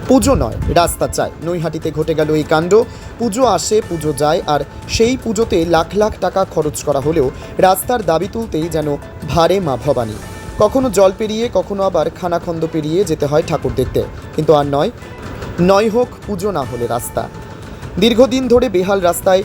পুজো নয়, রাস্তা চাই। নৈহাটিতে ঘটে গেল এই কাণ্ড। পুজো আসে, পুজো যায়, আর সেই পুজোতে লাখ লাখ টাকা খরচ করা হলেও রাস্তার দাবি তুলতেই যেন ভারে মা ভবানী। কখনো জল পেরিয়ে, কখনো আবার খানাখন্দ পেরিয়ে যেতে হয় ঠাকুর দেখতে। কিন্তু আর নয় হোক পুজো, না হলে রাস্তা। দীর্ঘদিন ধরে বেহাল রাস্তায়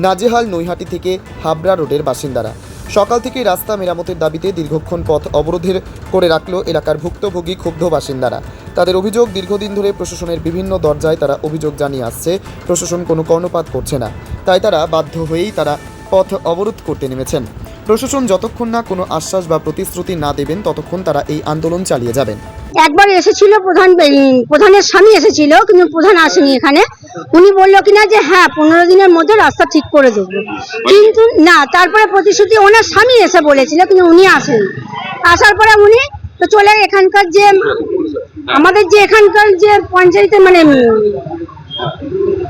নাজেহাল নৈহাটি থেকে হাবড়া রোডের বাসিন্দারা। সকাল থেকে রাস্তা মেরামতের দাবিতে দীর্ঘক্ষণ পথ অবরোধের করে রাখল এলাকার ভুক্তভোগী ক্ষুব্ধ বাসিন্দারা। তাদের অভিযোগ, দীর্ঘদিন ধরে প্রশাসনের বিভিন্ন দরজায় তারা অভিযোগ জানিয়ে আসছে, প্রশাসন কোনো কর্ণপাত করছে না। তাই তারা বাধ্য হয়েই পথ অবরোধ করতে নেমেছেন। প্রশাসন যতক্ষণ না কোনো আশ্বাস বা প্রতিশ্রুতি না দেবেন, ততক্ষণ তারা এই আন্দোলন চালিয়ে যাবেন। একবার এসেছিল প্রধানের স্বামী এসেছিল, কিন্তু প্রধান আসেনি এখানে। উনি বললো কিনা যে হ্যাঁ 15 দিনের মধ্যে রাস্তা ঠিক করে দেবো, কিন্তু না, তারপরে প্রতিশ্রুতি ওনার স্বামী এসে বলেছিল, কিন্তু উনি আসেনি। আসার পরে উনি তো চলে এখানকার যে আমাদের যে এখানকার যে পঞ্চায়েতে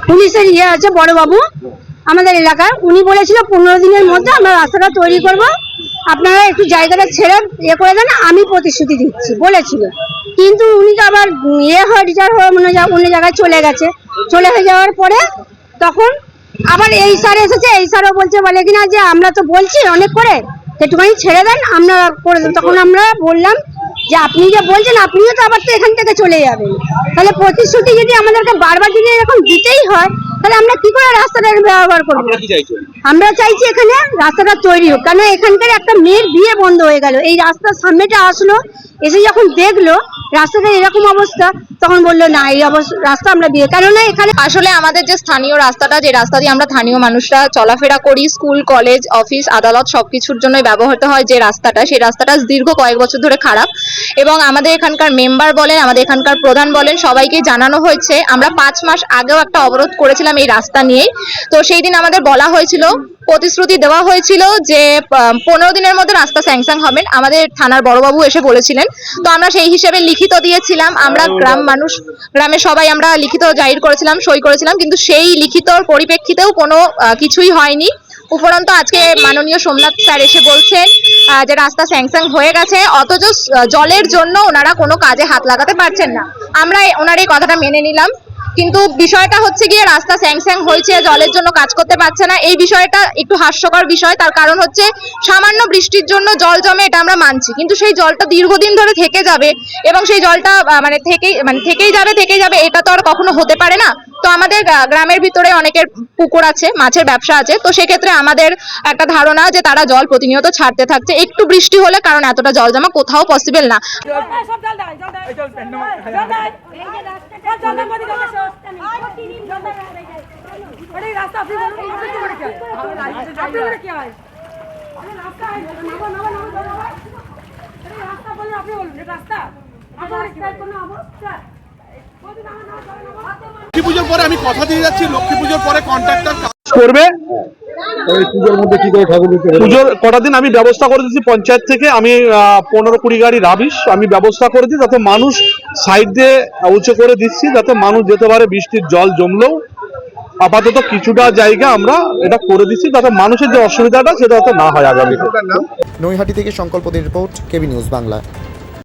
পুলিশের আছে বড়বাবু আমাদের এলাকার, উনি বলেছিল 15 দিনের মধ্যে আমরা রাস্তাটা তৈরি করব, আপনারা একটু জায়গাটা ছেড়ে করে দেন, আমি প্রতিশ্রুতি দিচ্ছি বলেছিল। কিন্তু উনি তো আবার রিটায়ার হয়ে অন্য জায়গায় চলে হয়ে যাওয়ার পরে তখন আবার এই স্যার এসেছে। এই স্যারও বলে কিনা যে আমরা তো বলছি অনেক করে, একটুখানি ছেড়ে দেন, আমরা করে দেব। তখন আমরা বললাম যে আপনি যে বলছেন, আপনিও তো আবার তো এখান থেকে চলে যাবেন, তাহলে প্রতিশ্রুতি যদি আমাদেরকে বারবার যদি এরকম দিতেই হয়, তাহলে আমরা কি করে রাস্তাটা ব্যবহার করবো? আমরা চাইছি এখানে রাস্তাটা তৈরি হোক, কারণ এখানকার একটা মেয়ের বিয়ে বন্ধ হয়ে গেল। এই রাস্তার সামনেটা আসলো, এসে যখন দেখলো রাস্তাটা এরকম অবস্থা, তখন বললো না এই রাস্তা আমরা বিয়ে, কেননা এখানে আসলে আমাদের যে স্থানীয় রাস্তাটা, যে রাস্তা দিয়ে আমরা স্থানীয় মানুষরা চলাফেরা করি, স্কুল, কলেজ, অফিস, আদালত সবকিছুর জন্য ব্যবহৃত হয় যে রাস্তাটা, সেই রাস্তাটা দীর্ঘ কয়েক বছর ধরে খারাপ। এবং আমাদের এখানকার মেম্বার বলেন, আমাদের এখানকার প্রধান বলেন, সবাইকে জানানো হয়েছে। আমরা 5 মাস আগেও একটা অবরোধ করেছিলাম এই রাস্তা নিয়েই। তো সেই দিন আমাদের বলা হয়েছিল, প্রতিশ্রুতি দেওয়া হয়েছিল যে 15 দিনের মধ্যে রাস্তা স্যাংশন হবেন। আমাদের থানার বড়বাবু এসে বলেছিলেন, তো আমরা সেই হিসেবে লিখিত দিয়েছিলাম। আমরা গ্রামের সবাই আমরা লিখিত জাহির করেছিলাম, সই করেছিলাম, কিন্তু সেই লিখিতর পরিপ্রেক্ষিতেও কোনো কিছুই হয়নি। উপরন্তু আজকে মাননীয় সোমনাথ স্যার এসে বলছেন যে রাস্তা স্যাংশন হয়ে গেছে, অথচ জলের জন্য ওনারা কোনো কাজে হাত লাগাতে পারছেন না। আমরা ওনার এই কথাটা মেনে নিলাম, কিন্তু বিষয়টা হচ্ছে গিয়ে রাস্তা স্যাংশন হয়েছে, জলের জন্য কাজ করতে পারছে না, এই বিষয়টা একটু হাস্যকর বিষয়। তার কারণ হচ্ছে সামান্য বৃষ্টির জন্য জল জমে, এটা আমরা মানছি, কিন্তু সেই জলটা দীর্ঘদিন ধরে থেকে যাবে এবং সেই জলটা থেকেই যাবে, এটা তো আর কখনো হতে পারে না। তো আমাদের গ্রামের ভিতরে অনেকের পুকুর আছে, মাছের ব্যবসা আছে, তো সেক্ষেত্রে আমাদের একটা ধারণা যে তারা জল প্রতিনিয়ত ছাড়তে থাকছে একটু বৃষ্টি হলে, কারণ এতটা জল জমা কোথাও পসিবল না। লক্ষ্মী পুজোর পরে আমি কথা দিয়ে যাচ্ছি, লক্ষ্মী পুজোর পরে কন্ট্রাক্টর কাজ করবে। পুজোর মধ্যে কি করে ঠাকুর পুজোর কটা দিন আমি ব্যবস্থা করে দিচ্ছি পঞ্চায়েত থেকে। আমি 15-20 গাড়ি রাবিশ আমি ব্যবস্থা করে দিই, যাতে মানুষ সাইড দিয়ে উঁচু করে দিচ্ছি, যাতে মানুষ যেতে পারে। বৃষ্টির জল জমলেও আপাতত কিছুটা জায়গা আমরা এটা করে দিচ্ছি, যাতে মানুষের যে অসুবিধাটা সেটা যাতে না হয় আগামীতে। নৈহাটি থেকে সংকল্পদের রিপোর্ট, কেবি নিউজ বাংলা।